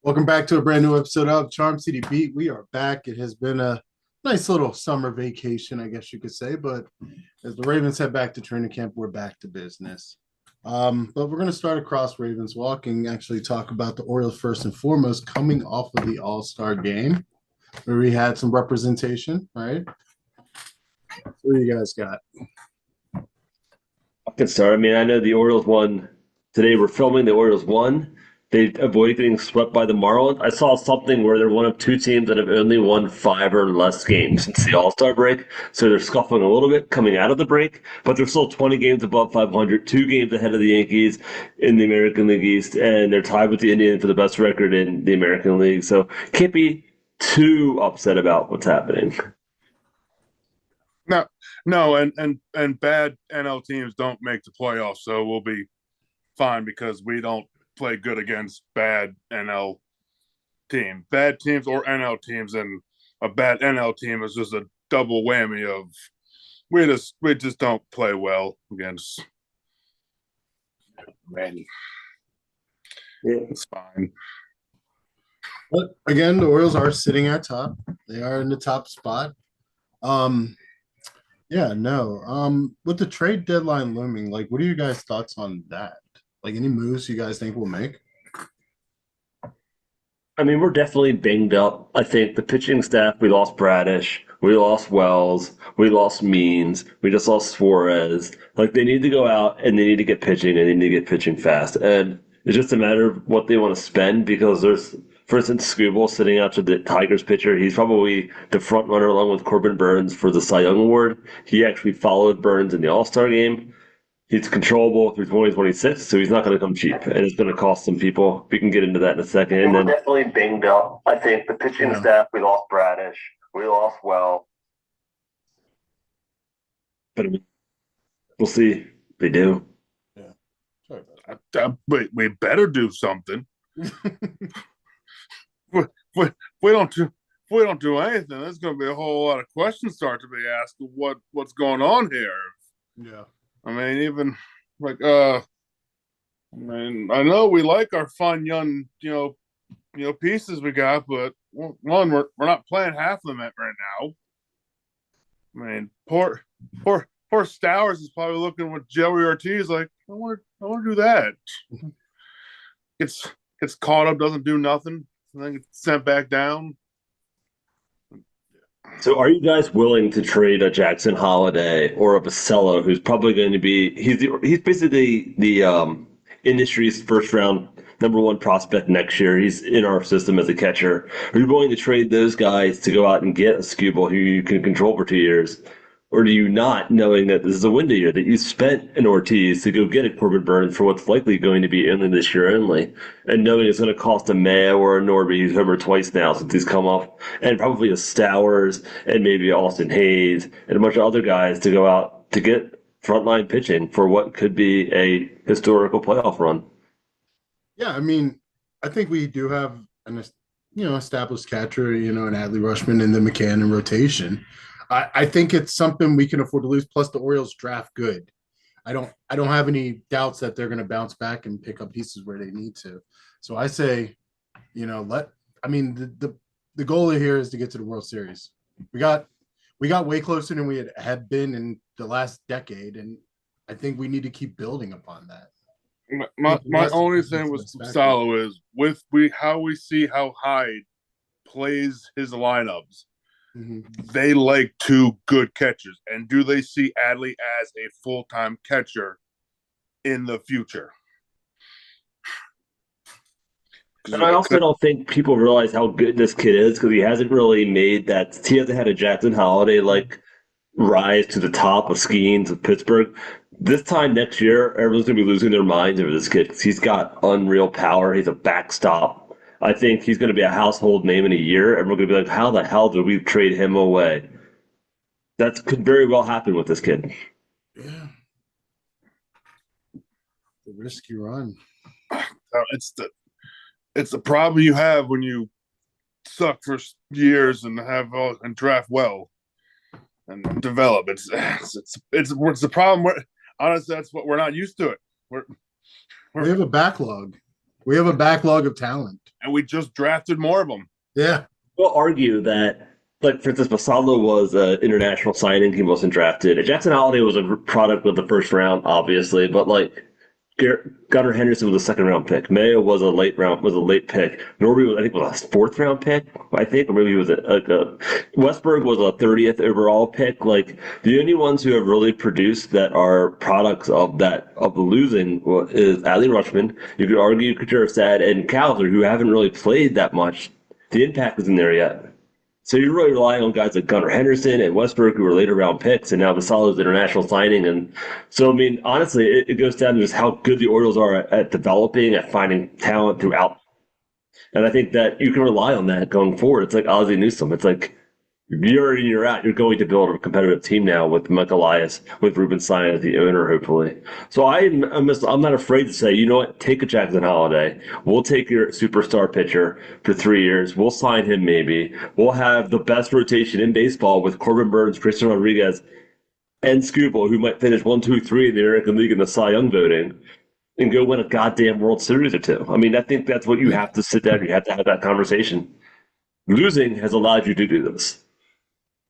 Welcome back to a brand new episode of Charm City Beat. We are back. It has been a nice little summer vacation, I guess you could say, but as the Ravens head back to training camp, we're back to business. But we're going to start across Ravens Walk and actually talk about the Orioles first and foremost, coming off of the All-Star game where we had some representation, right? What do you guys got? I can start. I mean, I know the Orioles won today. We're filming. The Orioles won. They avoided getting swept by the Marlins. I saw something where they're one of two teams that have only won five or less games since the All Star break. So they're scuffling a little bit coming out of the break, but they're still 20 games above 500, 2 games ahead of the Yankees in the American League East, and they're tied with the Indians for the best record in the American League. So can't be too upset about what's happening. No, no, and bad NL teams don't make the playoffs, so we'll be fine because we don't play good against bad NL team. Bad teams or NL teams, and a bad NL team is just a double whammy of we just don't play well against Randy. Yeah. It's fine. But again, the Orioles are sitting at top. They are in the top spot. Um, yeah, no. With the trade deadline looming, like, what are you guys' thoughts on that? Like, any moves you guys think we'll make? I mean, we're definitely banged up. I think the pitching staff, we lost Bradish, we lost Wells, we lost Means, we just lost Suarez. Like, they need to go out and they need to get pitching and they need to get pitching fast. And it's just a matter of what they want to spend because there's, for instance, Scooble sitting out to the Tigers pitcher. He's probably the front runner along with Corbin Burns for the Cy Young Award. He actually followed Burns in the All Star game. He's controllable through 2026, so he's not going to come cheap, and it's going to cost some people. We can get into that in a second. And then definitely banged up. I think the pitching Yeah. staff, we lost Bradish, we lost Well, but I mean, we'll see. They do. Yeah. Sorry about that. We better do something. If we don't do anything, there's going to be a whole lot of questions start to be asked of what's going on here. Yeah. I mean, even like I mean, I know we like our fun young, pieces we got, but one, we're not playing half of them right now. I mean, poor Stowers is probably looking with Joey Ortiz like, I want to do that. Gets caught up, doesn't do nothing, and then gets sent back down. So, are you guys willing to trade a Jackson Holiday or a Basello, who's probably going to be he's basically the industry's first round number one prospect next year. He's in our system as a catcher. Are you willing to trade those guys to go out and get a Scooble who you can control for 2 years? Or do you not, knowing that this is a window year, that you spent an Ortiz to go get a Corbin Burns for what's likely going to be only this year only, and knowing it's going to cost a Mayo or a Norby, who's homer twice now since he's come off, and probably a Stowers and maybe Austin Hayes and a bunch of other guys to go out to get frontline pitching for what could be a historical playoff run? Yeah, I mean, I think we do have an established catcher, an Adley Rushman and the McCann in rotation. I think it's something we can afford to lose. Plus, the Orioles draft good. I don't have any doubts that they're going to bounce back and pick up pieces where they need to. So I say, the goal here is to get to the World Series. We got way closer than we had been in the last decade, and I think we need to keep building upon that. My only thing with Salo is how we see how Hyde plays his lineups. Mm-hmm. They like two good catchers, and do they see Adley as a full-time catcher in the future? And I also don't think people realize how good this kid is because he hasn't really made that. He hasn't had a Jackson Holiday like rise to the top of skiing of Pittsburgh. This time next year, everyone's going to be losing their minds over this kid because he's got unreal power. He's a backstop. I think he's going to be a household name in a year. Everyone's going to be like, how the hell did we trade him away? That could very well happen with this kid. Yeah, the risky run. It's the problem you have when you suck for years and and draft well and develop. It's the problem. Honestly, that's what we're not used to it. We have a backlog. We have a backlog of talent. and we just drafted more of them. Yeah. We'll argue that, like, for instance, Masalo was an international signing. He wasn't drafted. Jackson Holiday was a product of the first round, obviously, but like Gunnar Henderson was a second round pick. Mayo was a late pick. Norby was, I think, was a fourth round pick. I think, or maybe he was a Westberg was a 30th overall pick. Like, the only ones who have really produced that are products of the losing is Adley Rutschman. You could argue Couture Sad and Cowser, who haven't really played that much. The impact isn't there yet. So you're really relying on guys like Gunnar Henderson and Westbrook, who were later round picks, and now Vasalo's international signing. And so, I mean, honestly, it goes down to just how good the Orioles are at developing, at finding talent throughout. And I think that you can rely on that going forward. It's like Ozzie Newsome. It's like year in, year out, you're going to build a competitive team now with Mike Elias, with Ruben Saenz as the owner, hopefully. So I'm not afraid to say, you know what, take a Jackson Holiday. We'll take your superstar pitcher for 3 years. We'll sign him maybe. We'll have the best rotation in baseball with Corbin Burns, Christian Rodriguez, and Skubal, who might finish 1, 2, 3 in the American League in the Cy Young voting, and go win a goddamn World Series or two. I mean, I think that's what you have to sit down. You have to have that conversation. Losing has allowed you to do this.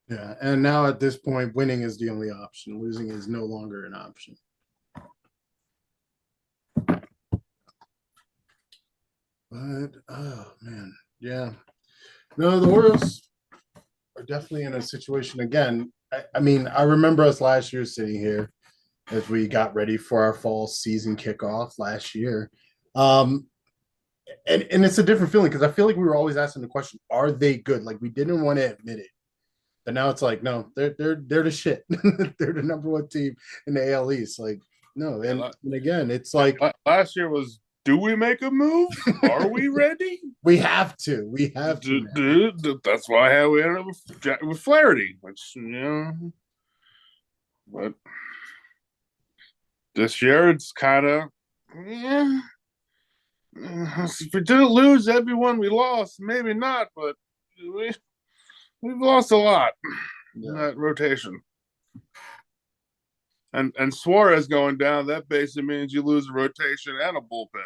Yeah, and now at this point, winning is the only option. Losing is no longer an option. But oh man, yeah. No, the Orioles are definitely in a situation again. I mean, I remember us last year sitting here as we got ready for our fall season kickoff last year. And it's a different feeling because I feel like we were always asking the question, are they good? Like we didn't want to admit it. But now it's like, no, they're the shit. They're the number one team in the AL East. Like, no, and again, it's like last year was, do we make a move? Are we ready? we have to. We have to. That's why we ended up with Flaherty, which but this year it's kind of If we didn't lose everyone we lost, maybe not, but we've lost a lot in that rotation. And Suarez going down, that basically means you lose a rotation and a bullpen.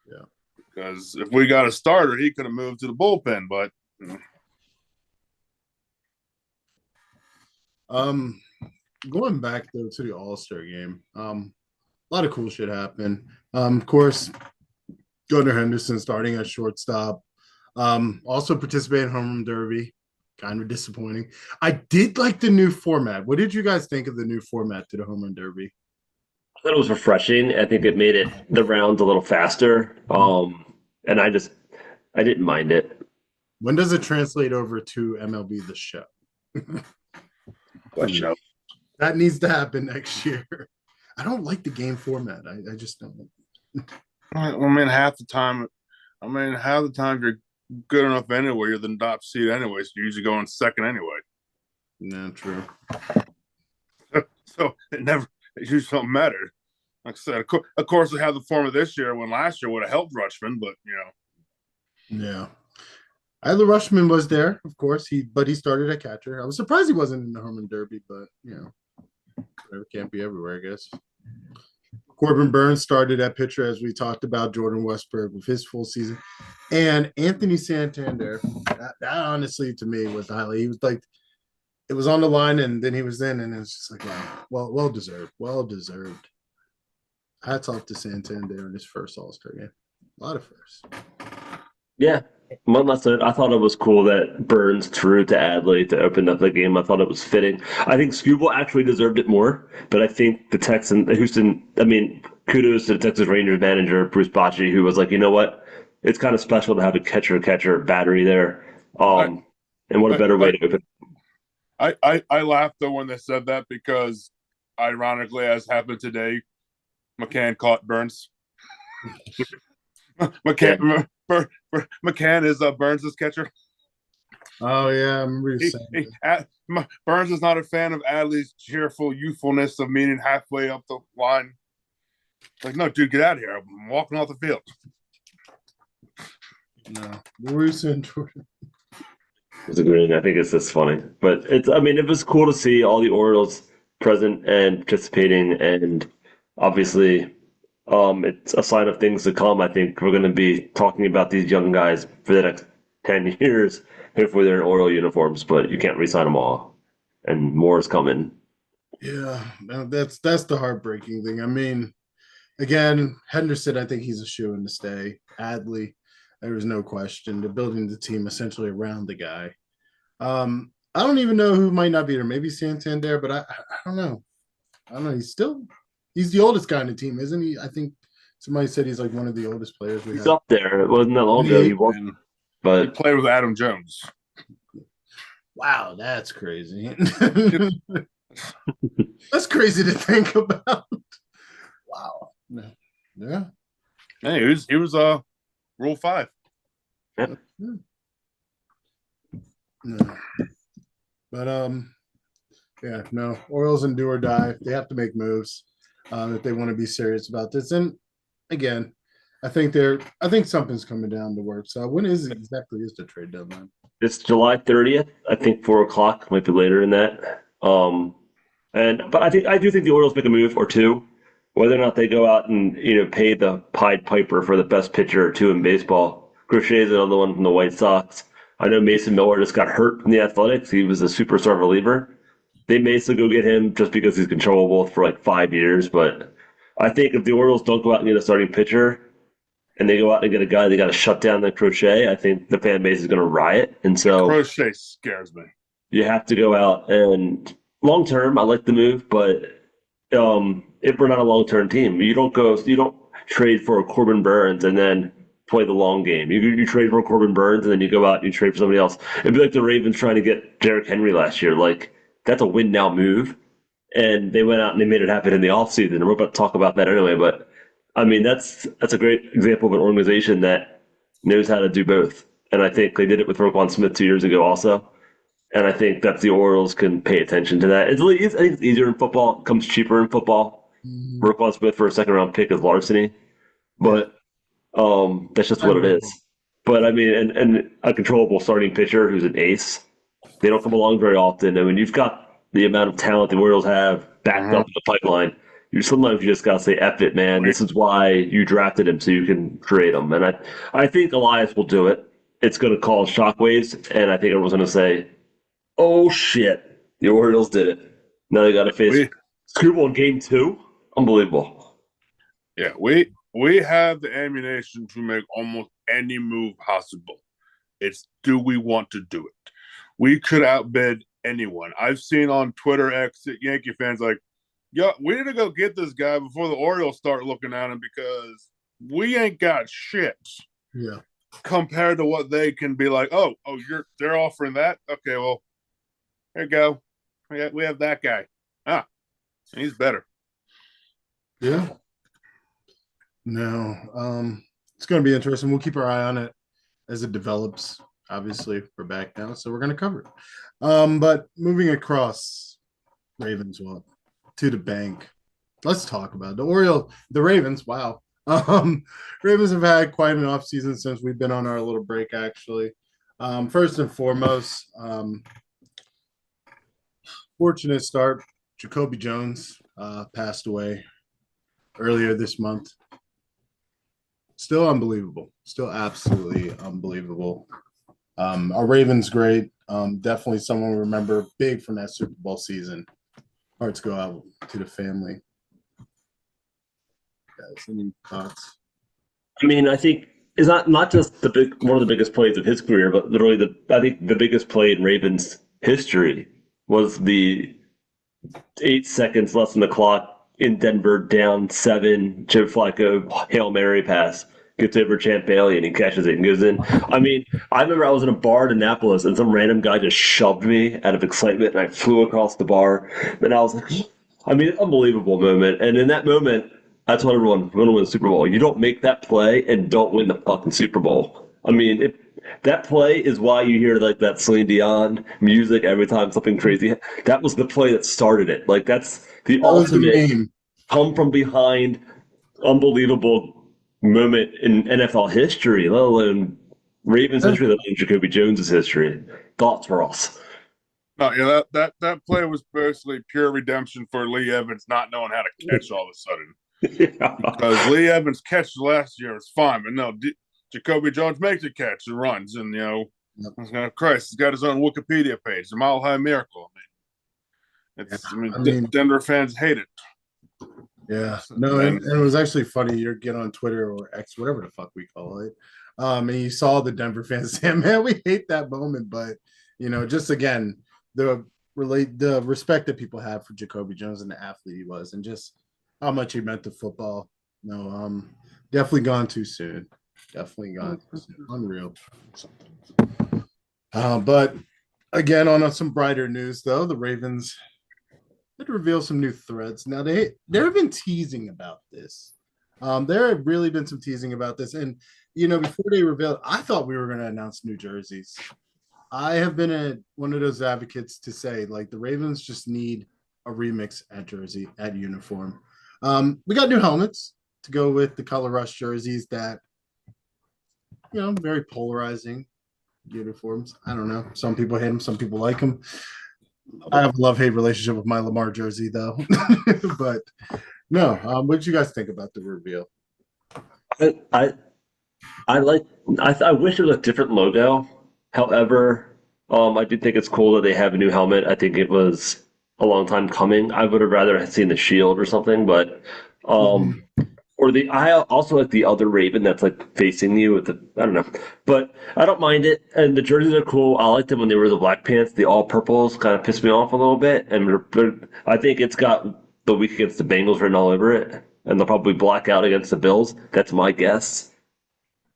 Yeah. Because if we got a starter, he could have moved to the bullpen, but going back though to the All-Star game, a lot of cool shit happened. Of course, Gunnar Henderson starting at shortstop. Also participated in Home Run Derby. Kind of disappointing. I did like the new format. What did you guys think of the new format to the Home Run Derby? I thought it was refreshing. I think it made the rounds a little faster. And I didn't mind it. When does it translate over to MLB The Show? what show? That needs to happen next year. I don't like the game format. I just don't. I mean, half the time you're good enough anyway. You're the top seed anyway, so you usually go on second anyway. No, true. So it usually don't matter. Like I said, of course, we have the format this year when last year would have helped Rutschman, but Yeah. Adley Rutschman was there, of course. He started at catcher. I was surprised he wasn't in the Home Run Derby, but whatever, can't be everywhere, I guess. Corbin Burns started at pitcher, as we talked about. Jordan Westberg with his full season, and Anthony Santander. That honestly, to me, was the highlight. He was like, it was on the line, and then he was in, and it was just like, wow, well deserved. Hats off to Santander in his first All-Star game. A lot of firsts. Yeah. One last thing, I thought it was cool that Burns threw to Adley to open up the game. I thought it was fitting. I think Skubal actually deserved it more, but I think kudos to the Texas Rangers manager, Bruce Bochy, who was like, you know what? It's kind of special to have a catcher battery there. And what a better way to open. I laughed though when they said that because, ironically, as happened today, McCann caught Burns. McCann is Burns' catcher. Oh yeah, I remember you saying Burns is not a fan of Adley's cheerful youthfulness of meeting halfway up the line. Like, no, dude, get out of here! I'm walking off the field. No, what were you saying, Jordan? It's agreeing. I think it's just funny, but it was cool to see all the Orioles present and participating, and obviously It's a sign of things to come. I think we're going to be talking about these young guys for the next 10 years. Hopefully they're in Oriole uniforms, but you can't re-sign them all. And more is coming. Yeah, no, that's the heartbreaking thing. I mean, again, Henderson, I think he's a shoe in to stay. Adley, there was no question. They're building the team essentially around the guy. I don't even know who might not be there. Maybe Santander, but I don't know. I don't know. He's the oldest guy on the team, isn't he? I think somebody said he's like one of the oldest players we He's have. up there. It wasn't that long ago. He was, And he but played with Adam Jones. Wow, that's crazy. That's crazy to think about. Wow. Yeah. Hey, he was Rule 5. yeah. No. But yeah, no. Orioles and do or die. They have to make moves if they want to be serious about this. And again, I think something's coming down to work. So when is the trade deadline? It's July 30th. I think 4 o'clock might be later than that. But I do think the Orioles make a move or two. Whether or not they go out and pay the Pied Piper for the best pitcher or two in baseball. Crochet is another one from the White Sox. I know Mason Miller just got hurt from the Athletics. He was a superstar reliever. They may still go get him just because he's controllable for like 5 years. But I think if the Orioles don't go out and get a starting pitcher and they go out and get a guy they got to shut down the Crochet, I think the fan base is going to riot. And so Crochet scares me. you have to go out and long term, I like the move, but if we're not a long term team, you don't trade for Corbin Burns and then play the long game. You trade for Corbin Burns and then you go out and you trade for somebody else. It'd be like the Ravens trying to get Derrick Henry last year. Like that's a win now move. And they went out and they made it happen in the offseason. And we're about to talk about that anyway. But I mean that's a great example of an organization that knows how to do both. And I think they did it with Roquan Smith 2 years ago also. And I think that the Orioles can pay attention to that. I think it's easier in football. It comes cheaper in football. Mm, Roquan Smith for a second round pick is larceny, but that's just what it is. But I mean, and a controllable starting pitcher who's an ace, they don't come along very often. I mean, you've got the amount of talent the Orioles have backed up in the pipeline. You just gotta say, "F it, man." This is why you drafted him, so you can trade him. And I think Elias will do it. It's going to cause shockwaves, and I think everyone's going to say, "Oh shit, the Orioles did it." Now they got to face Screwball in game 2. Unbelievable. Yeah, we have the ammunition to make almost any move possible. It's do we want to do it? We could outbid anyone. I've seen on Twitter X Yankee fans like, "Yo, we need to go get this guy before the Orioles start looking at him because we ain't got shit." Yeah. Compared to what they can be like, they're offering that? Okay, well, there you go. We have that guy. He's better. Yeah. No. It's going to be interesting. We'll keep our eye on it as it develops. Obviously, we're back now, so we're going to cover it. But moving across Ravens, to the bank. Let's talk about the Ravens. Wow. Ravens have had quite an off season since we've been on our little break, actually. First and foremost, fortunate start. Jacoby Jones passed away earlier this month. Still unbelievable. Still absolutely unbelievable. Our Ravens great. Definitely someone we remember big from that Super Bowl season. Hearts go out to the family. Guys, any thoughts? I mean, I think it's not just one of the biggest plays of his career, but literally I think the biggest play in Ravens history was the 8 seconds less than the clock in Denver, down 7. Joe Flacco Hail Mary pass gets over Champ Bailey and he catches it and goes in. I mean, I remember I was in a bar in Annapolis and some random guy just shoved me out of excitement and I flew across the bar and I was like, I mean, unbelievable moment. And in that moment, I told everyone, we're going to win the Super Bowl. You don't make that play and don't win the fucking Super Bowl. I mean, that play is why you hear like that Celine Dion music every time something crazy. That was the play that started it. Like that's the ultimate come from behind, unbelievable moment in NFL history, let alone Ravens history, let alone Jacoby Jones's history. Thoughts for us? No, that play was basically pure redemption for Lee Evans not knowing how to catch all of a sudden. Yeah. Because Lee Evans' catch last year was fine, but no, Jacoby Jones makes a catch and runs, and Christ, he's got his own Wikipedia page, the Mile High Miracle. Denver fans hate it. Yeah, no, and it was actually funny. You get on Twitter or X, whatever the fuck we call it, and you saw the Denver fans saying, "Man, we hate that moment," but just again the the respect that people have for Jacoby Jones and the athlete he was, and just how much he meant to football. No, definitely gone too soon. Definitely gone too soon. Unreal. But again, on some brighter news, though, the Ravens did reveal some new threads. Now they've been teasing about this. There have really been some teasing about this, and before they revealed, I thought we were going to announce new jerseys. I have been one of those advocates to say like the Ravens just need a remix at jersey at uniform. We got new helmets to go with the color rush jerseys that very polarizing uniforms. I don't know. Some people hate them, some people like them. I have a love-hate relationship with my Lamar jersey, though. But no, what did you guys think about the reveal? I wish it was a different logo. However, I do think it's cool that they have a new helmet. I think it was a long time coming. I would have rather have seen the shield or something, but I also like the other Raven that's like facing you with I don't know, but I don't mind it. And the jerseys are cool. I liked them when they were the black pants. The all purples kind of pissed me off a little bit, and I think it's got the week against the Bengals written all over it, and they'll probably black out against the Bills. That's my guess.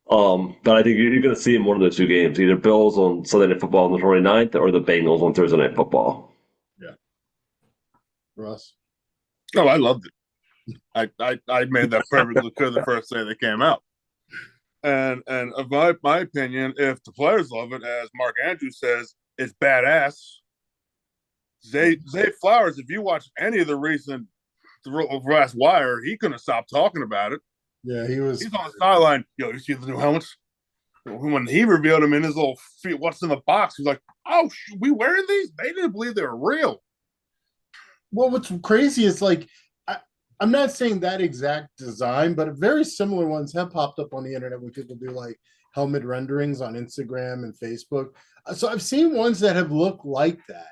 But I think you're going to see in one of those two games, either Bills on Sunday Night Football on the 29th or the Bengals on Thursday Night Football. Yeah. Russ? Oh, I loved it. I made that perfectly clear the first day they came out. And of my opinion, if the players love it, as Mark Andrews says, it's badass. Zay Flowers, if you watch any of the recent Brass Wire, he couldn't stop talking about it. Yeah, he's on the sideline. Yo, you see the new helmets? When he revealed them in his little feet, what's in the box? He's like, "Oh, we wearing these? They didn't believe they were real." Well, what's crazy is like I'm not saying that exact design, but very similar ones have popped up on the internet when people do like helmet renderings on Instagram and Facebook. So I've seen ones that have looked like that.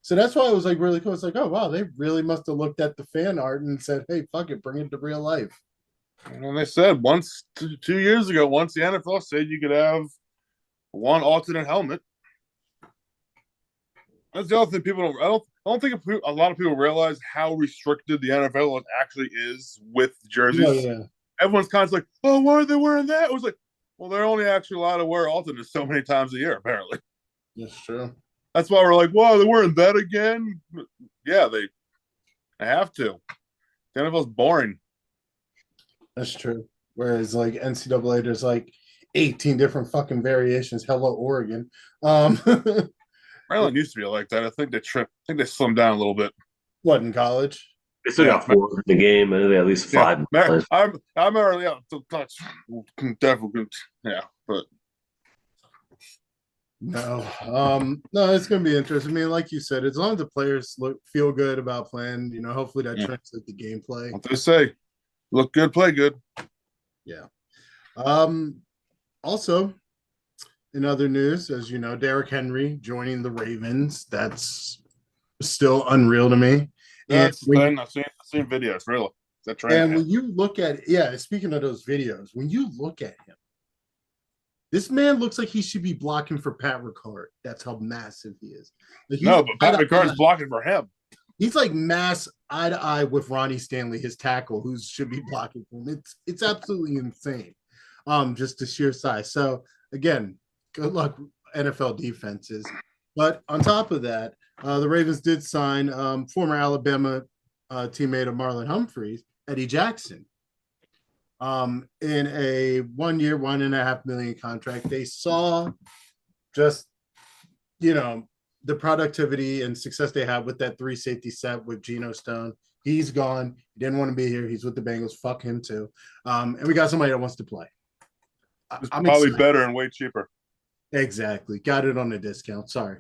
So that's why it was like really cool. It's like, oh wow, they really must have looked at the fan art and said, "Hey, fuck it, bring it to real life." And they said once 2 years ago, once the NFL said you could have one alternate helmet. That's the other thing people don't. I don't think a lot of people realize how restricted the NFL actually is with jerseys. Oh, yeah. Everyone's kind of like, "Oh, why are they wearing that?" It was like, well, they're only actually allowed to wear alternates so many times a year, apparently. That's true. That's why we're like, "Wow, they're wearing that again." Yeah, they have to. The NFL's boring. That's true. Whereas like NCAA, there's like 18 different fucking variations. Hello, Oregon. Maryland used to be like that. I think they slimmed down a little bit. What, in college? They still got 4 in the game, and they at least 5. Yeah. I'm early out. Definitely, yeah, but no, it's gonna be interesting. I mean, like you said, as long as the players feel good about playing, hopefully that translates to gameplay. What they say, look good, play good. Yeah. Also, in other news, as you know, Derrick Henry joining the Ravens. That's still unreal to me. That's the thing. I've seen videos, really. That and when you look at speaking of those videos, when you look at him, this man looks like he should be blocking for Pat Ricard. That's how massive he is. Like no, but Pat Ricard's blocking for him. He's like mass eye to eye with Ronnie Stanley, his tackle, who should be blocking for him. It's absolutely insane. Just the sheer size. So again, good luck, NFL defenses. But on top of that, the Ravens did sign former Alabama teammate of Marlon Humphreys, Eddie Jackson, in a 1 year, $1.5 million contract. They saw just, the productivity and success they have with that 3 safety set with Geno Stone. He's gone. He didn't want to be here. He's with the Bengals. Fuck him too. And we got somebody that wants to play. It's probably better and way cheaper. Exactly. Got it on a discount. Sorry.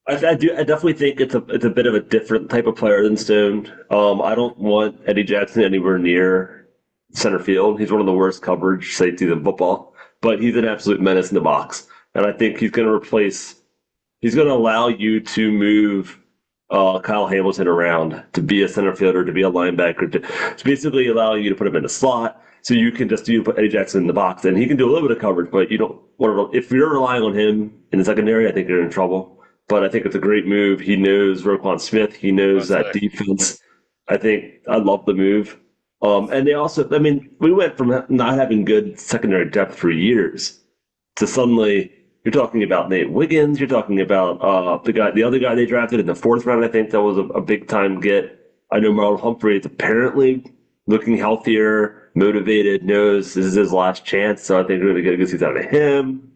I definitely think it's a bit of a different type of player than Stone. I don't want Eddie Jackson anywhere near center field. He's one of the worst coverage safeties in football, but he's an absolute menace in the box. And I think he's going to allow you to move Kyle Hamilton around to be a center fielder, to be a linebacker, to basically allow you to put him in a slot. So you can just put Eddie Jackson in the box, and he can do a little bit of coverage, but you don't want to. If you're relying on him in the secondary, I think you're in trouble. But I think it's a great move. He knows Roquan Smith. He knows that defense. I think I love the move. And they also, I mean, we went from not having good secondary depth for years to suddenly you're talking about Nate Wiggins. You're talking about the other guy they drafted in the fourth round. I think that was a big time get. I know Marlon Humphrey is apparently looking healthier, motivated, knows this is his last chance. So I think we're going to get a good season out of him.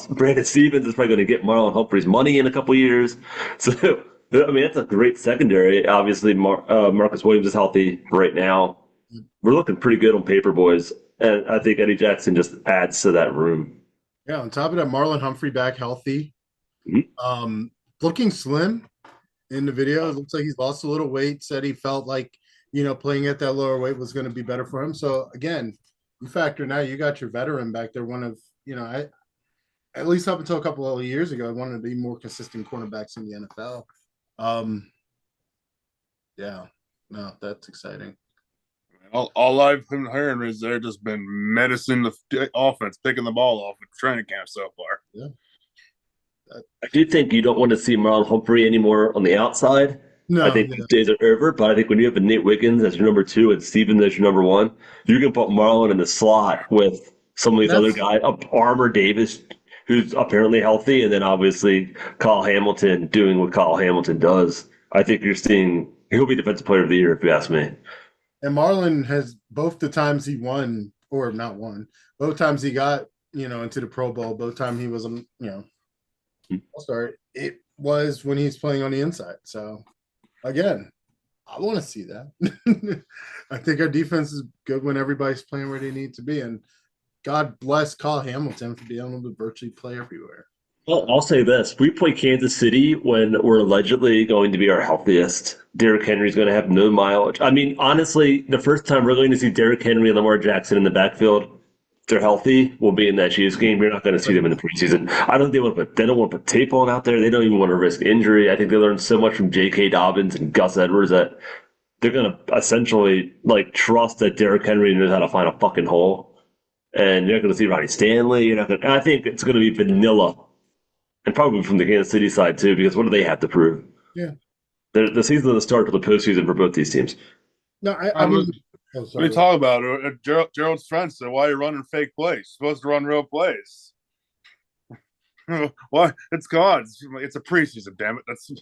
Brandon Stevens is probably going to get Marlon Humphrey's money in a couple years. So, I mean, that's a great secondary. Obviously, Marcus Williams is healthy right now. We're looking pretty good on paper, boys. And I think Eddie Jackson just adds to that room. Yeah, on top of that, Marlon Humphrey back healthy. Mm-hmm. Looking slim in the video. It looks like he's lost a little weight. Said he felt like, playing at that lower weight was going to be better for him. So again, you factor now, you got your veteran back there. One of, at least up until a couple of years ago, I wanted to be more consistent cornerbacks in the NFL. Yeah, no, that's exciting. All I've been hearing is they're just been menacing the offense, picking the ball off in training camp so far. Yeah. I do think you don't want to see Marlon Humphrey anymore on the outside. No, I think these days are over, but I think when you have a Nate Wiggins as your number 2 and Stevens as your number 1, you can put Marlon in the slot with some of these other guys, Armour Davis, who's apparently healthy, and then obviously Kyle Hamilton doing what Kyle Hamilton does. I think you're seeing he'll be Defensive Player of the Year if you ask me. And Marlon has both the times he won, or not won, both times he got, into the Pro Bowl, both times he was, All-Star, it was when he's playing on the inside. So, again, I want to see that. I think our defense is good when everybody's playing where they need to be. And God bless Kyle Hamilton for being able to virtually play everywhere. Well, I'll say this. We play Kansas City when we're allegedly going to be our healthiest. Derrick Henry's going to have no mileage. I mean, honestly, the first time we're going to see Derrick Henry and Lamar Jackson in the backfield, if they're healthy, will be in that Chiefs game. You're not going to see them in the preseason. I don't think they don't want to put tape on out there. They don't even want to risk injury. I think they learned so much from J.K. Dobbins and Gus Edwards that they're going to essentially trust that Derrick Henry knows how to find a fucking hole. And you're not going to see Ronnie Stanley. You're not going. I think it's going to be vanilla. And probably from the Kansas City side, too, because what do they have to prove? Yeah. The season doesn't start till the postseason for both these teams. No, I mean, what are you talking about? Gerald's friend said, why are you running fake plays? You're supposed to run real plays. Why? It's gone. It's a preseason, damn it.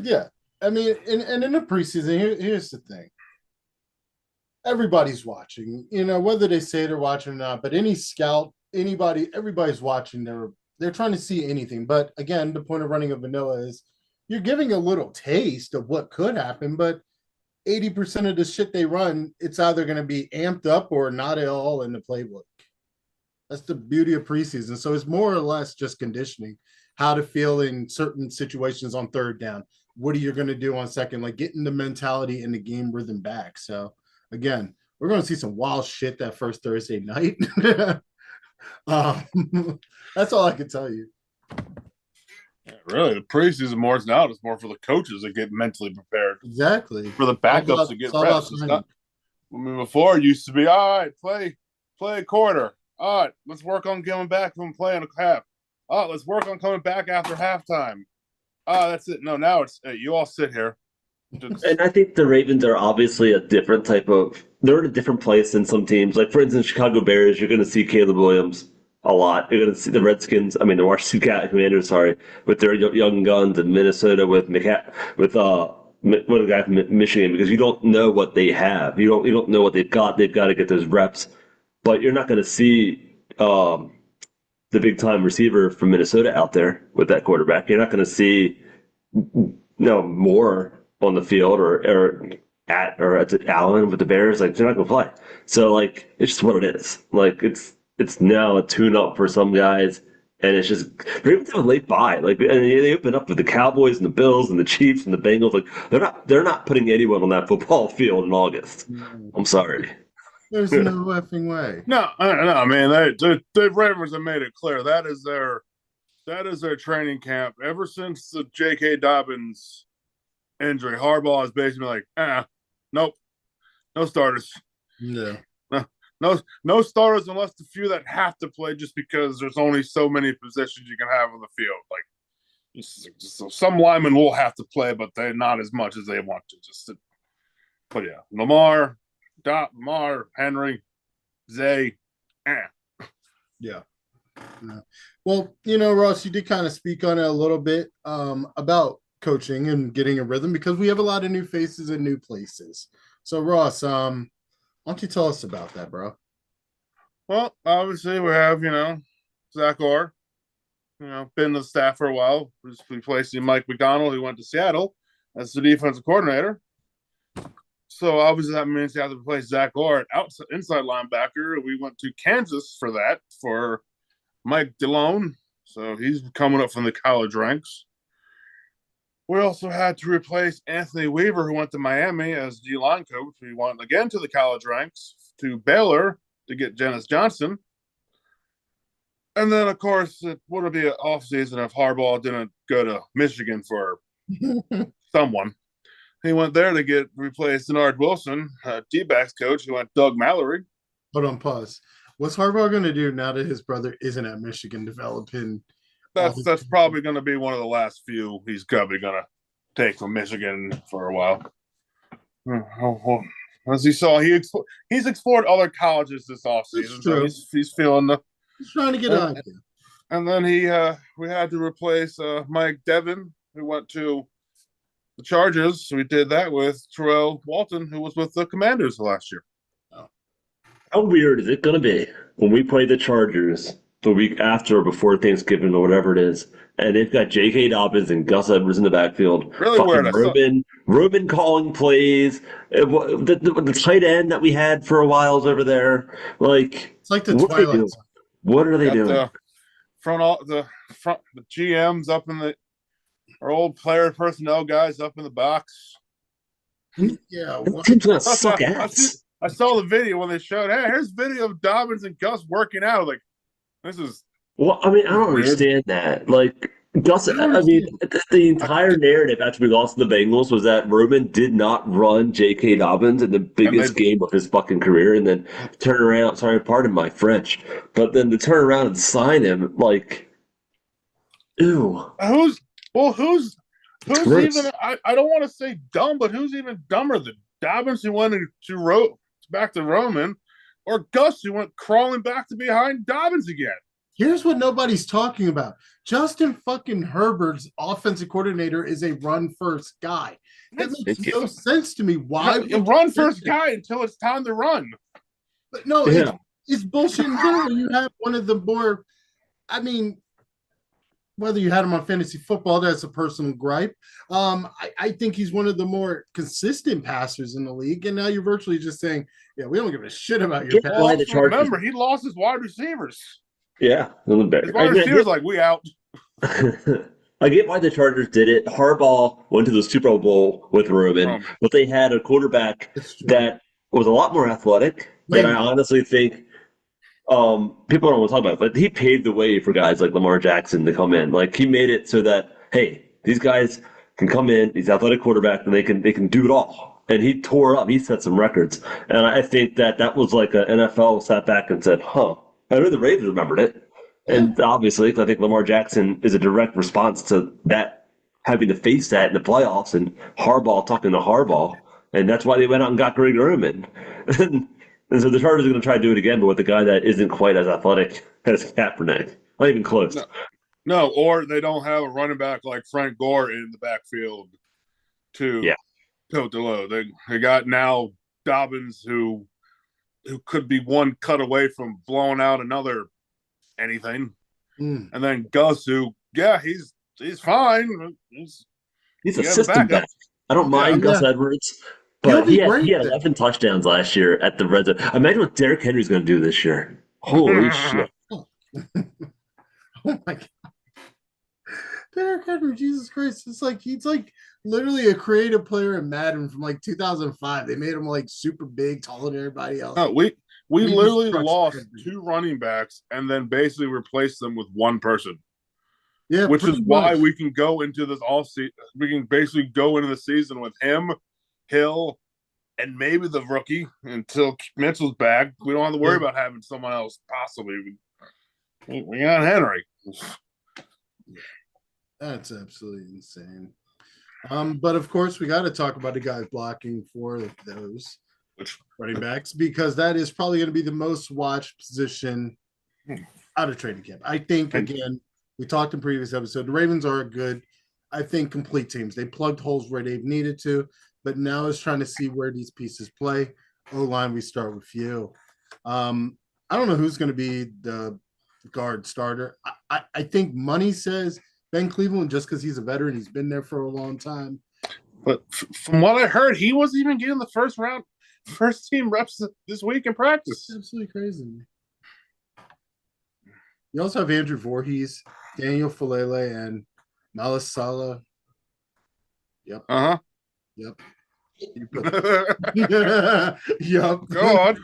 Yeah. I mean, and in the preseason, here's the thing. Everybody's watching, whether they say they're watching or not, but any scout, everybody's watching. They're trying to see anything. But again, the point of running a vanilla is you're giving a little taste of what could happen, but 80% of the shit they run, it's either going to be amped up or not at all in the playbook. That's the beauty of preseason. So it's more or less just conditioning, how to feel in certain situations on third down. What are you going to do on second? Getting the mentality and the game rhythm back. So again, we're going to see some wild shit that first Thursday night. That's all I can tell you. Yeah, really, the preseason more is now. It's more for the coaches that get mentally prepared. Exactly. For the backups to get reps. Before it used to be, all right, play a quarter. All right, let's work on coming back from playing a half. Oh, let's work on coming back after halftime. That's it. No, now it's hey, you all sit here. And I think the Ravens are obviously a different they're in a different place than some teams. Like, for instance, Chicago Bears, you're going to see Caleb Williams a lot. You're going to see the Washington Commanders, with their young guns, and Minnesota with a guy from Michigan, because you don't know what they have. You don't know what they've got. They've got to get those reps. But you're not going to see the big time receiver from Minnesota out there with that quarterback. You're not going to see more on the field or at Allen with the Bears. They're not going to play. So it's just what it is. It's now a tune up for some guys, And it's just they're even having a late bye. Like, and they open up with the Cowboys and the Bills and the Chiefs and the Bengals. Like, they're not putting anyone on that football field in August. I'm sorry. There's no effing way. No, I mean the Ravens have made it clear that is their training camp ever since the J.K. Dobbins injury. Harbaugh is basically like, nope, no starters. Yeah. No starters unless the few that have to play, just because there's only so many positions you can have on the field. Like, some linemen will have to play, but they're not as much as they want to. But yeah, Lamar, Henry, Zay, Yeah. Well, Ross, you did kind of speak on it a little bit about coaching and getting a rhythm, because we have a lot of new faces in new places. So, Ross, why don't you tell us about that, bro? Well, obviously we have, Zach Orr, been in the staff for a while, who's replacing Mike McDonald, who went to Seattle as the defensive coordinator. So obviously that means you have to replace Zach Orr at inside linebacker. We went to Kansas for that, for Mike DeLone. So he's coming up from the college ranks. We also had to replace Anthony Weaver, who went to Miami as D-line coach. We went again to the college ranks, to Baylor, to get Dennis Johnson. And then, of course, it would be an offseason if Harbaugh didn't go to Michigan for someone. He went there to replace Denard Wilson, D-backs coach. He went Doug Mallory. Hold on, pause. What's Harbaugh going to do now that his brother isn't at Michigan developing? That's probably going to be one of the last few he's probably going to take from Michigan for a while. As you saw, he's explored other colleges this offseason, so he's feeling he's trying to get out there. And then we had to replace Mike Devin, who went to the Chargers. So we did that with Terrell Walton, who was with the Commanders last year. How weird is it going to be when we play the Chargers the week after or before Thanksgiving or whatever it is, and they've got J.K. Dobbins and Gus Edwards in the backfield. Really weird. Reuben calling plays. The tight end that we had for a while is over there. It's like the Twilight Zone. What are they doing? The GMs up in our old player personnel guys up in the box. Yeah, that team's gonna suck ass. I saw the video when they showed, hey, here's video of Dobbins and Gus working out. Like, this is. Well, I mean, I don't understand that. Like, Gus, the entire narrative after we lost to the Bengals was that Roman did not run J.K. Dobbins in the biggest game of his fucking career, and then turn around. Sorry, pardon my French, but then to turn around and sign him, like, ew. Who's even? I don't want to say dumb, but who's even dumber than Dobbins, who went back to Roman, or Gus, who went crawling back to behind Dobbins again? Here's what nobody's talking about. Justin fucking Herbert's offensive coordinator is a run-first guy. That makes no sense to me. Why? Run-first guy until it's time to run. But no, it's bullshit in general. You have one of the more, whether you had him on fantasy football, that's a personal gripe. I think he's one of the more consistent passers in the league, and now you're virtually just saying, yeah, we don't give a shit about your pass. Remember, he lost his wide receivers. Yeah. His wide receivers like, we out. I get why the Chargers did it. Harbaugh went to the Super Bowl with Roman, but they had a quarterback that was a lot more athletic, that I honestly think people don't want to talk about it, but he paved the way for guys like Lamar Jackson to come in. Like, he made it so that, hey, these guys can come in, these athletic quarterbacks, and they can do it all. And he tore up. He set some records. And I think that was like an NFL sat back and said, I know the Ravens remembered it. And obviously, I think Lamar Jackson is a direct response to that, having to face that in the playoffs, and Harbaugh talking to Harbaugh. And that's why they went out and got Greg Roman. And so the Chargers are going to try to do it again, but with a guy that isn't quite as athletic as Kaepernick. Not even close. No, or they don't have a running back like Frank Gore in the backfield to tote the load. They got now Dobbins, who could be one cut away from blowing out another anything. And then Gus, who, he's fine. He's a system back. I don't mind Gus Edwards. But he had 11 touchdowns last year at the red zone. Imagine what Derrick Henry's going to do this year. Holy shit. Oh my God. Derrick Henry, Jesus Christ. It's like he's like literally a creative player in Madden from like 2005. They made him like super big, taller than everybody else. No, we He just literally crushed lost Henry. 2 running backs and then basically replaced them with one person, Yeah, which is pretty why much. we can go into this all season. We can basically go into the season with him, Hill, and maybe the rookie until Mitchell's back. We don't have to worry about having someone else possibly. We got Henry. That's absolutely insane. But of course, we got to talk about the guys blocking for those running backs because that is probably going to be the most watched position out of training camp. I think, again, we talked in previous episode, the Ravens are a good, I think, complete teams. They plugged holes where they've needed to, but now is trying to see where these pieces play. O-line, we start with you. I don't know who's going to be the guard starter. I think money says Ben Cleveland just because he's a veteran. He's been there for a long time. But from what I heard, he wasn't even getting the first team reps this week in practice. It's absolutely crazy. You also have Andrew Voorhees, Daniel Falele, and Malis Salah. Yep. Uh-huh. Yep. Yep. Go on.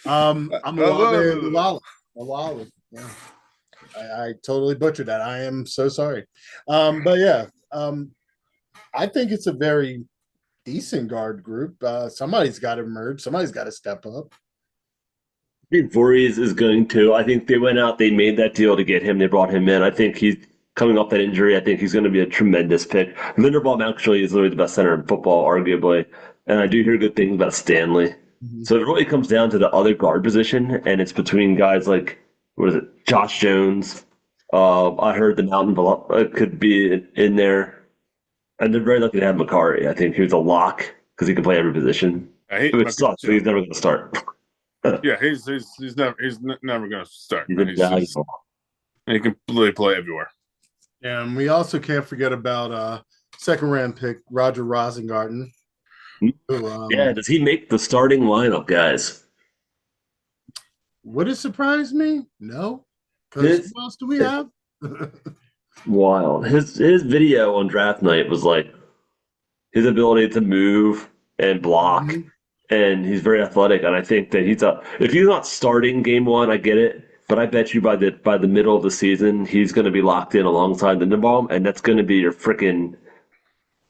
I'm Malala. Yeah. I totally butchered that. I am so sorry. But yeah, I think it's a very decent guard group. Somebody's got to emerge. Somebody's got to step up. I think Voorhees is going to. I think they went out, they made that deal to get him. They brought him in. I think he's coming off that injury. I think he's going to be a tremendous pick. Linderbaum actually is literally the best center in football, arguably. And I do hear good things about Stanley. Mm-hmm. So it really comes down to the other guard position, and it's between guys like, what is it, Josh Jones. I heard the Mountain could be in there. And they're very lucky to have Makari. I think he was a lock because he can play every position. Which sucks, but he's never going to start. Yeah, he's never going to start. He's invaluable. He can literally play everywhere. Yeah, and we also can't forget about second round pick Roger Rosengarten. Who, yeah, does he make the starting lineup, guys? Would it surprise me? No. Because who else do we have? Wild. His video on draft night was like his ability to move and block, and he's very athletic. And I think that if he's not starting game one, I get it. But I bet you by the middle of the season, he's going to be locked in alongside Linderbaum, and that's going to be your freaking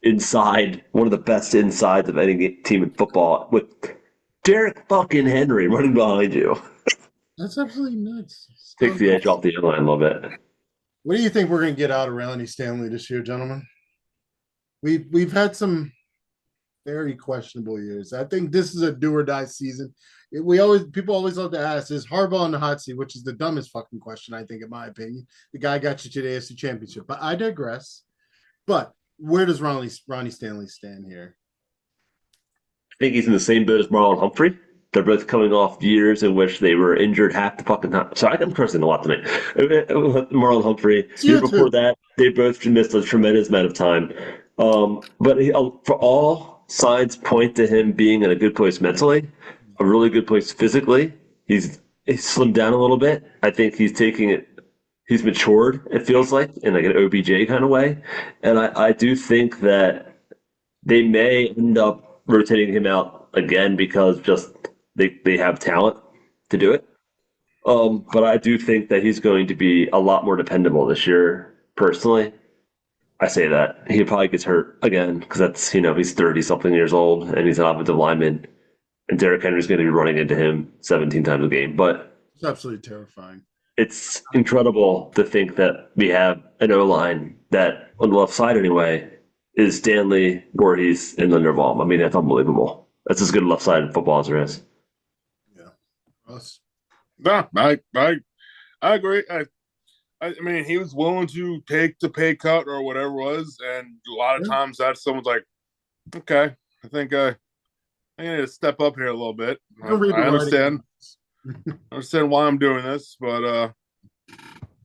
inside, one of the best insides of any team in football, with Derrick fucking Henry running behind you. That's absolutely nuts. Takes the edge off the line a little bit. What do you think we're going to get out of Ronnie Stanley this year, gentlemen? We've had some very questionable years. I think this is a do or die season. People always love to ask, is Harbaugh in the hot seat, which is the dumbest fucking question, I think, in my opinion. The guy got you to the AFC Championship, but I digress. But where does Ronnie Stanley stand here? I think he's in the same boat as Marlon Humphrey. They're both coming off years in which they were injured half the fucking time. Sorry, I'm cursing a lot tonight. Marlon Humphrey. Year before that, they both missed a tremendous amount of time. But for all signs point to him being in a good place mentally, a really good place physically. He's slimmed down a little bit. I think he's taking it. He's matured, it feels like, in like an OBJ kind of way. And I do think that they may end up rotating him out again because just they have talent to do it. But I do think that he's going to be a lot more dependable this year, personally. I say that. He probably gets hurt again because that's, he's 30-something years old and he's an offensive lineman. And Derrick Henry's going to be running into him 17 times a game. But it's absolutely terrifying. It's incredible to think that we have an O-line that, on the left side anyway, is Stanley, Voorhees, and Linderbaum. I mean, that's unbelievable. That's as good a left side in football as there is. Yeah. Us. No, I agree. I mean, he was willing to take the pay cut or whatever it was, and a lot of times that someone's like, okay, I think I need to step up here a little bit. I understand. I understand why I'm doing this, but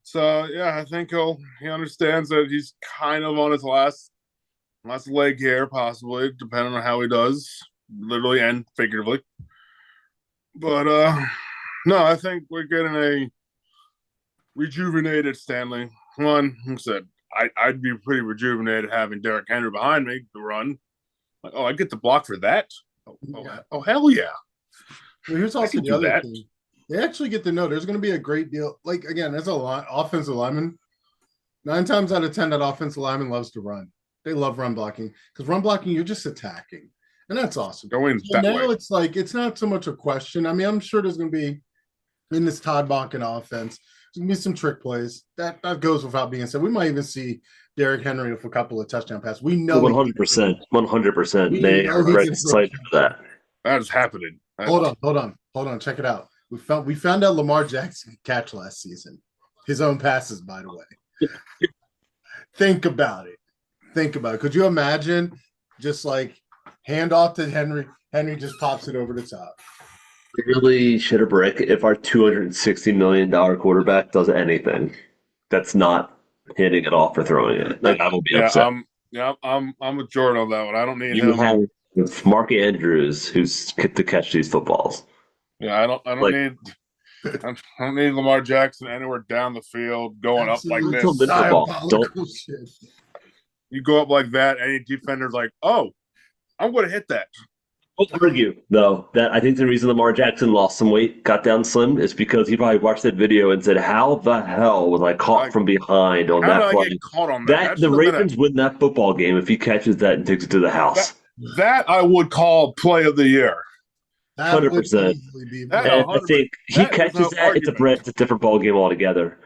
so yeah, I think he understands that he's kind of on his last leg here, possibly, depending on how he does, literally and figuratively. But no, I think we're getting a rejuvenated Stanley. One who said I'd be pretty rejuvenated having Derrick Henry behind me to run. Like, I get the block for that. Oh, hell yeah! Well, here's I also can the do other that. thing. They actually get to know there's going to be a great deal. Like again, as a offensive lineman, 9 times out of 10, that offensive lineman loves to run. They love run blocking because run blocking, you're just attacking, and that's awesome. Going So that now way. it's like it's not so much a question. I mean, I'm sure there's going to be in this Todd Monken offense. There's going to be some trick plays that goes without being said. We might even see Derrick Henry with a couple of touchdown passes. We know 100%. 100%. We They know are he very can throw excited for that. That is happening. Hold on. Check it out. We found out Lamar Jackson could catch last season. His own passes, by the way. Think about it. Could you imagine just like hand off to Henry? Henry just pops it over the top. Really shit a brick if our $260 million quarterback does anything that's not hitting it off or throwing it. Like, I will be upset. I'm with Jordan on that one. I don't need You him. have with Mark Andrews who's to catch these footballs. Yeah, I don't need Lamar Jackson anywhere down the field going up like this. Diabolical shit. You go up like that, any defender's like, "Oh, I'm going to hit that." I'll argue, though, that I think the reason Lamar Jackson lost some weight, got down slim, is because he probably watched that video and said, "How the hell was I caught from behind on that play?" I get caught on that? The Ravens win that football game if he catches that and takes it to the house. That I would call play of the year. 100%. I think he catches that. It's a different ball game altogether.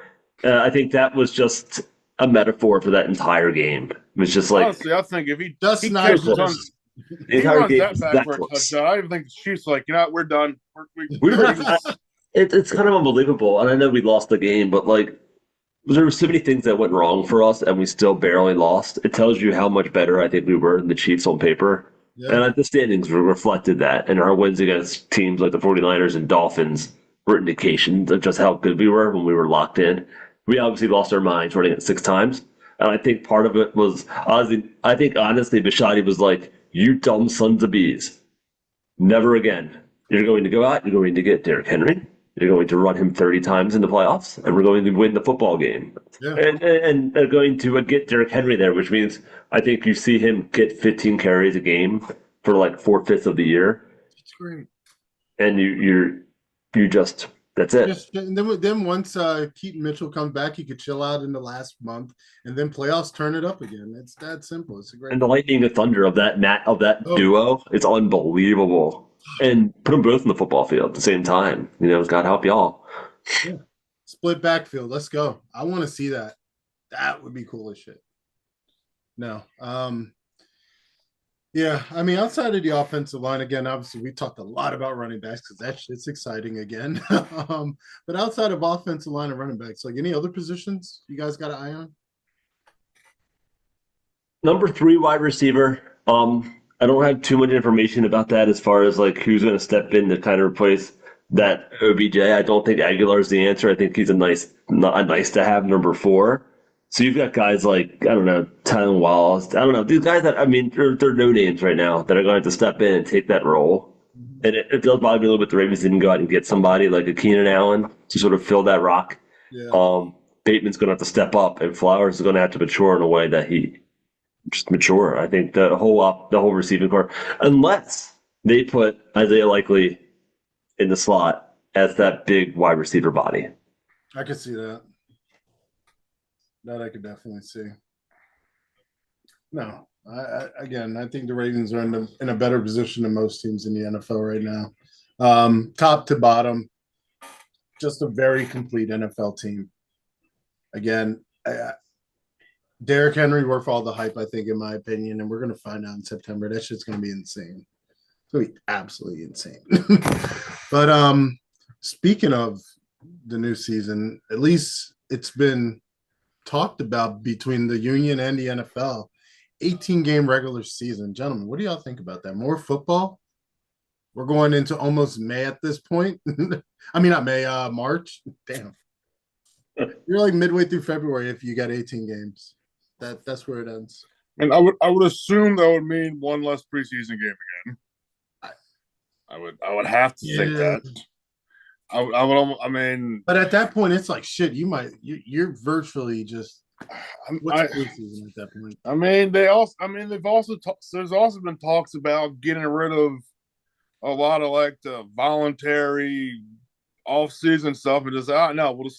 I think that was just a metaphor for that entire game. It was just like, honestly, I think if he just he not catches the entire runs game that back for a touchdown, I even think the Chiefs like, you know what, we're done. It's kind of unbelievable, and I know we lost the game, but like there were so many things that went wrong for us, and we still barely lost. It tells you how much better I think we were than the Chiefs on paper. Yeah. And the standings reflected that, and our wins against teams like the 49ers and Dolphins were indications of just how good we were when we were locked in. We obviously lost our minds running it 6 times, and I think part of it was, I think honestly, Bishotti was like, "You dumb sons of bees, never again. You're going to go out, you're going to get Derrick Henry, you're going to run him 30 times in the playoffs, and we're going to win the football game." Yeah. And they're going to get Derrick Henry there, which means I think you see him get 15 carries a game for like 4/5 of the year. That's great. And you just that's it. And then once Keaton Mitchell comes back, you could chill out in the last month, and then playoffs turn it up again. It's that simple. It's a great. And the lightning and thunder of that duo is unbelievable. And put them both in the football field at the same time. You know, God help y'all. Yeah. Split backfield. Let's go. I want to see that. That would be cool as shit. No. Yeah, I mean, outside of the offensive line, again, obviously we talked a lot about running backs because that shit's exciting again. But outside of offensive line and running backs, like any other positions you guys got an eye on? Number 3 wide receiver. I don't have too much information about that as far as like who's going to step in to kind of replace that OBJ. I don't think Aguilar is the answer. I think he's a nice to have number 4. So you've got guys like, I don't know, Tylen Wallace. I don't know. These guys that, I mean, they're no names right now that are going to step in and take that role. And it does bother me a little bit the Ravens didn't go out and get somebody like a Keenan Allen to sort of fill that rock. Yeah. Bateman's going to have to step up, and Flowers is going to have to mature in a way that he just mature. I think the whole receiving core, unless they put Isaiah Likely in the slot as that big wide receiver body. I could see that. That I could definitely see. No, I think the Ravens are in a better position than most teams in the NFL right now. Top to bottom, just a very complete NFL team. Again, Derrick Henry worth all the hype, I think, in my opinion, and we're going to find out in September. That shit's going to be insane. It's going to be absolutely insane. But speaking of the new season, at least it's been talked about between the union and the NFL, 18-game regular season. Gentlemen, what do y'all think about that? More football? We're going into almost May at this point. I mean, not May, March. Damn. You're like midway through February if you got 18 games. That's where it ends. And I would assume that would mean one less preseason game again. I would have to think that. I mean, But at that point, it's like shit. You're virtually just what's preseason at that point? I mean, they've also there's also been talks about getting rid of a lot of like the voluntary off-season stuff and just no, we'll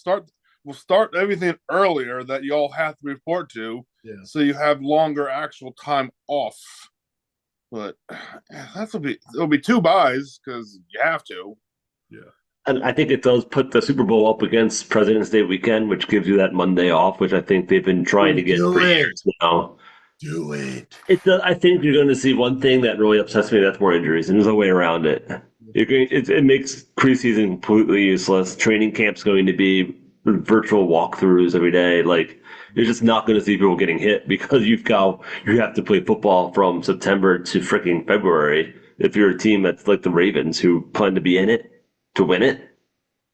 start everything earlier that you all have to report to, Yeah. so you have longer actual time off. But it'll be 2 buys because you have to. Yeah. And I think it does put the Super Bowl up against President's Day weekend, which gives you that Monday off, which I think they've been trying to get for years now. Do it. I think you're going to see one thing that really upsets me. That's more injuries, and there's no way around it. It makes preseason completely useless. Training camp's going to be virtual walkthroughs every day. Like you're just not going to see people getting hit because you have to play football from September to freaking February. If you're a team that's like the Ravens who plan to be in it to win it,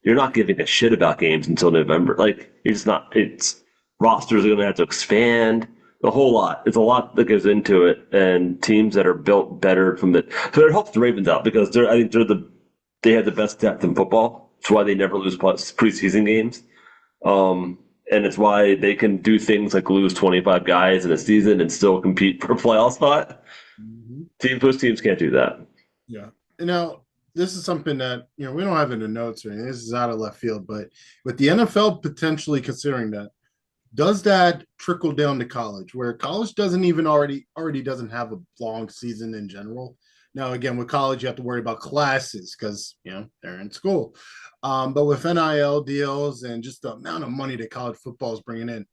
you're not giving a shit about games until November. Like you're just not. It's rosters are going to have to expand a whole lot. It's a lot that goes into it, and teams that are built better from the so it helps the Ravens out because they have the best depth in football. It's why they never lose preseason games, and it's why they can do things like lose 25 guys in a season and still compete for a playoff spot. Most teams can't do that. Yeah. This is something that we don't have in the notes or anything. This is out of left field, but with the NFL potentially considering that, does that trickle down to college, where college doesn't even already doesn't have a long season in general? Now, again, with college, you have to worry about classes because they're in school. But with NIL deals and just the amount of money that college football is bringing in,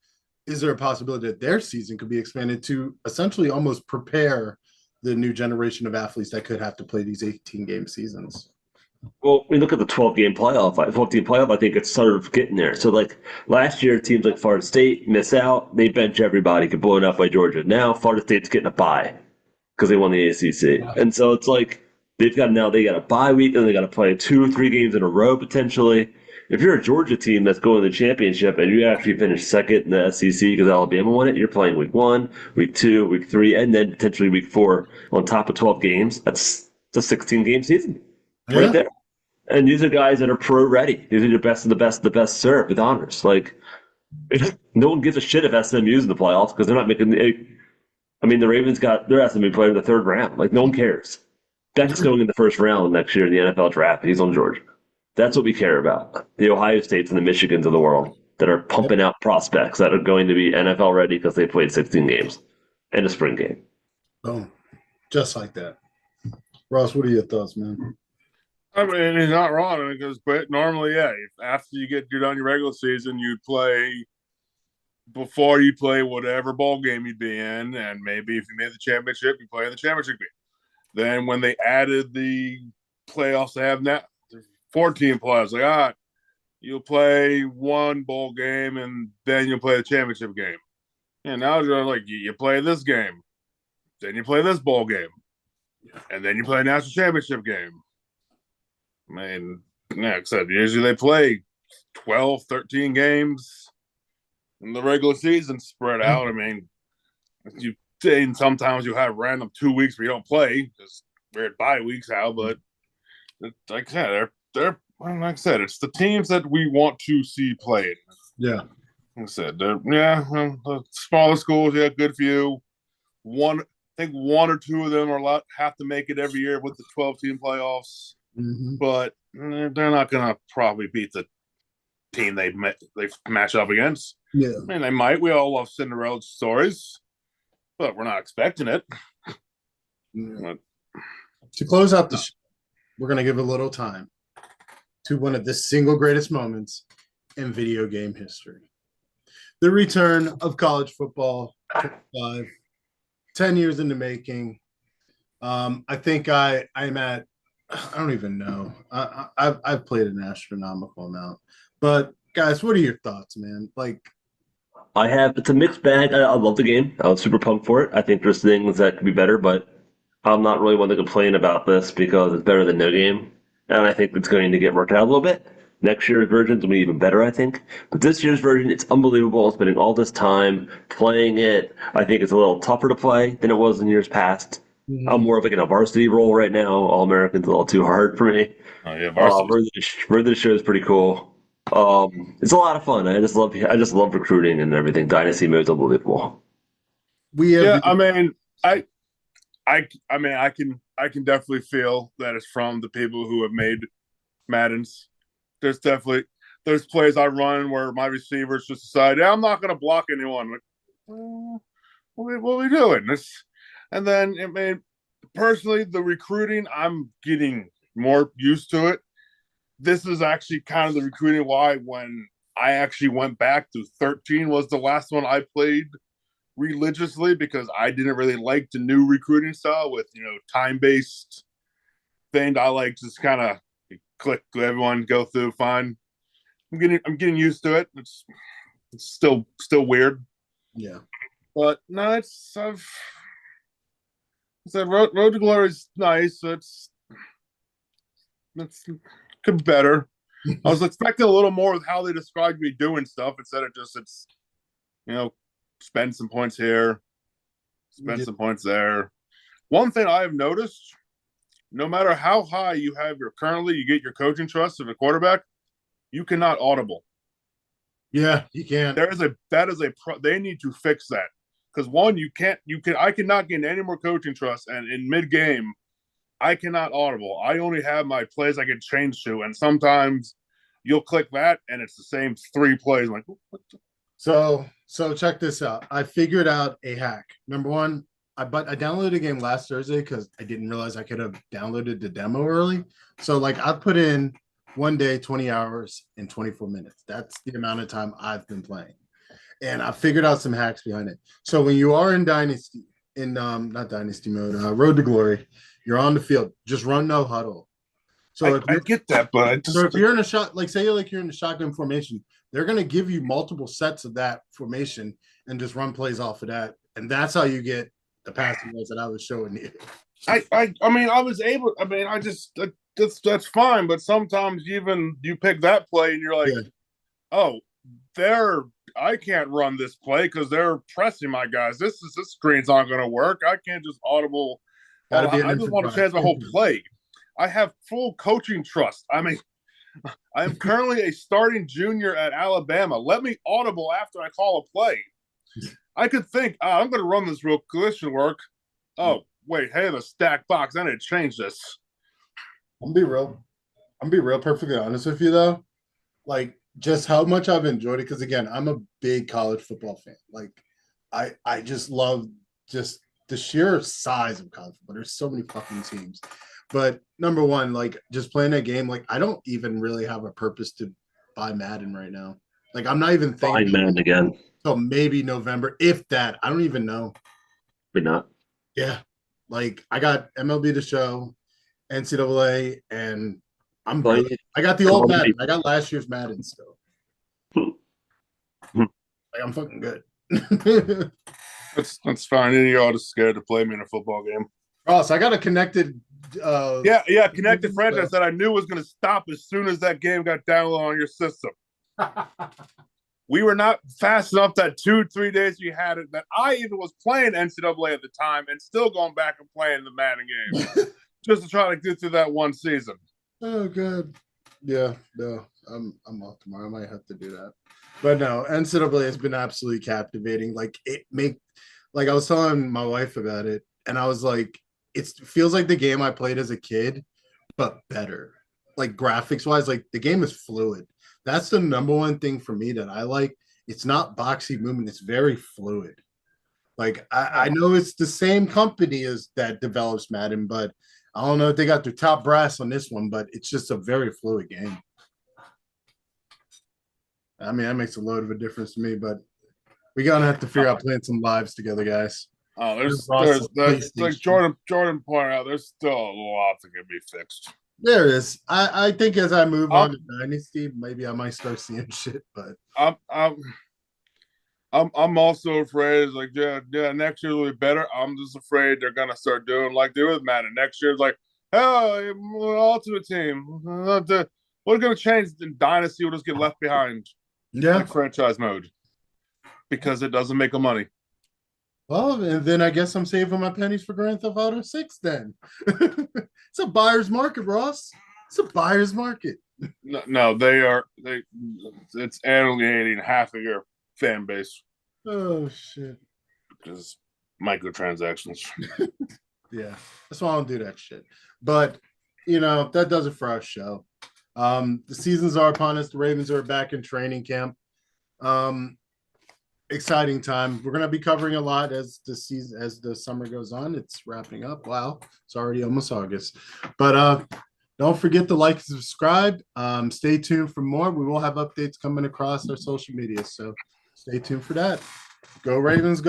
is there a possibility that their season could be expanded to essentially almost prepare the new generation of athletes that could have to play these 18-game seasons? Well, we look at the 12-game playoff. 12-team playoff, I think it's sort of getting there. So, like, last year, teams like Florida State miss out. They bench everybody, get blown up by Georgia. Now, Florida State's getting a bye because they won the ACC. And so it's like they got a bye week, and they got to play 2 or 3 games in a row, potentially. If you're a Georgia team that's going to the championship and you actually finish second in the SEC because Alabama won it, you're playing week 1, week 2, week 3, and then potentially week 4 on top of 12 games. That's a 16-game season right there. And these are guys that are pro ready. These are the best of the best, the best served with honors. Like, no one gives a shit if SMU's in the playoffs because they're not making the. I mean, the Ravens got their SMU player in the 3rd round. Like, no one cares. Beck's going in the 1st round next year in the NFL draft. He's on Georgia. That's what we care about. The Ohio States and the Michigans of the world that are pumping out prospects that are going to be NFL ready because they played 16 games and a spring game. Boom. Just like that. Ross, what are your thoughts, man? I mean, he's not wrong because normally, after you're done your regular season, you play before you play whatever bowl game you'd be in, and maybe if you made the championship, you play in the championship game. Then when they added the playoffs they have now, 14 playoffs, like you'll play 1 bowl game and then you'll play the championship game. And now you're like you play this game, then you play this bowl game, and then you play a national championship game. I mean, like I said, usually they play 12, 13 games in the regular season spread out. I mean, sometimes you have random 2 weeks where you don't play because weird bye weeks out. But like I said, like I said, it's the teams that we want to see playing. Yeah. Like I said, the smaller schools, good few. I think 1 or 2 of them have to make it every year with the 12-team playoffs. But they're not going to probably beat the team they match up against. Yeah. I mean, they might. We all love Cinderella stories, but we're not expecting it. Yeah. To close out the show, we're going to give a little time to one of the single greatest moments in video game history. The return of college football, 10 years in the making. I think I'm at, I don't even know. I've played an astronomical amount. But guys, what are your thoughts, man? Like, It's a mixed bag. I love the game. I was super pumped for it. I think there's things that could be better, but I'm not really one to complain about this because it's better than no game. And I think it's going to get worked out a little bit. Next year's version will be even better, I think. But this year's version, it's unbelievable. Spending all this time playing it. I think it's a little tougher to play than it was in years past. I'm more of like in a varsity role right now. All American's a little too hard for me. Oh yeah, varsity. Murder the Show is pretty cool. It's a lot of fun. I just love recruiting and everything. Dynasty mode's unbelievable. We have Yeah, I mean, I can definitely feel that it's from the people who have made Maddens. There's plays I run where my receivers just decide, yeah, I'm not going to block anyone. Like, what are we doing? And then, I mean, personally, the recruiting, I'm getting more used to it. This is actually kind of the recruiting why when I actually went back to 13 was the last one I played religiously because I didn't really like the new recruiting style with, time-based thing. I like just kind of click everyone, go through, fine. I'm getting used to it. It's still weird. Yeah. But no, I've said Road to Glory is nice. It's could be better. I was expecting a little more with how they described me doing stuff instead of just spend some points here, spend some points there. One thing I have noticed, no matter how high you have you get your coaching trust of a quarterback, you cannot audible. Yeah, you can't. They need to fix that. Because I cannot gain any more coaching trust, and in mid game, I cannot audible. I only have my plays I can change to, and sometimes you'll click that, and it's the same 3 plays. I'm like, what the? So check this out. I figured out a hack. Number one, I downloaded a game last Thursday because I didn't realize I could have downloaded the demo early. So I put in one day, 20 hours and 24 minutes. That's the amount of time I've been playing. And I figured out some hacks behind it. So when you are in Dynasty, not Dynasty mode, Road to Glory, you're on the field, just run no huddle. So I get that, but if you're in a shot, say you're in the shotgun formation, they're going to give you multiple sets of that formation and just run plays off of that. And that's how you get the passing yards that I was showing you. That's fine, but sometimes even you pick that play and you're like, oh, I can't run this play because they're pressing my guys. This screen's not going to work. I can't just audible. I just want to change my whole play. I have full coaching trust. I mean, I am currently a starting junior at Alabama. Let me audible after I call a play. I could think, I'm going to run this real quick. This should work. Oh, wait, hey, the stack box. I need to change this. I'm be real perfectly honest with you, though. Just how much I've enjoyed it. Because, again, I'm a big college football fan. I just love just the sheer size of college football. There's so many fucking teams. But number one, just playing that game, I don't even really have a purpose to buy Madden right now. I'm not even thinking. Buying Madden again. So maybe November, if that. I don't even know. But not. Yeah. I got MLB The Show, NCAA, and I'm good. I got the old Madden. I got last year's Madden still. I'm fucking good. That's fine. Any of y'all just scared to play me in a football game. Oh, so I got a connected connected franchise that I knew was going to stop as soon as that game got downloaded on your system. We were not fast enough that 2-3 days we had it that I even was playing NCAA at the time and still going back and playing the Madden game just to try to get through that one season. Oh, good. Yeah, no, I'm off tomorrow. I might have to do that. But no, NCAA has been absolutely captivating. I was telling my wife about it, and I was like, it feels like the game I played as a kid, but better. Graphics wise, the game is fluid. That's the number one thing for me that I like. It's not boxy movement. It's very fluid. I know it's the same company as that develops Madden, but I don't know if they got their top brass on this one, but it's just a very fluid game. I mean, that makes a load of a difference to me, but we're going to have to figure out playing some lives together, guys. Oh, there's like Jordan pointed out, there's still a lot that can be fixed. There is. I think as I move on to Dynasty, maybe I might start seeing shit, but I'm also afraid next year will be better. I'm just afraid they're gonna start doing like they with Madden. Next year's Ultimate Team. We're gonna change in Dynasty, we'll just get left behind. Yeah. Franchise mode. Because it doesn't make them money. Well, and then I guess I'm saving my pennies for Grand Theft Auto 6 then. It's a buyer's market, Ross. It's a buyer's market. No, they. It's alienating half of your fan base Oh shit. because microtransactions. Yeah. That's why I don't do that shit. But that does it for our show. The seasons are upon us. The Ravens are back in training camp. Um, Exciting time. We're gonna be covering a lot as the summer goes on. It's wrapping up. Wow, it's already almost August. But don't forget to like and subscribe. Stay tuned for more. We will have updates coming across our social media. So stay tuned for that. Go Ravens, go.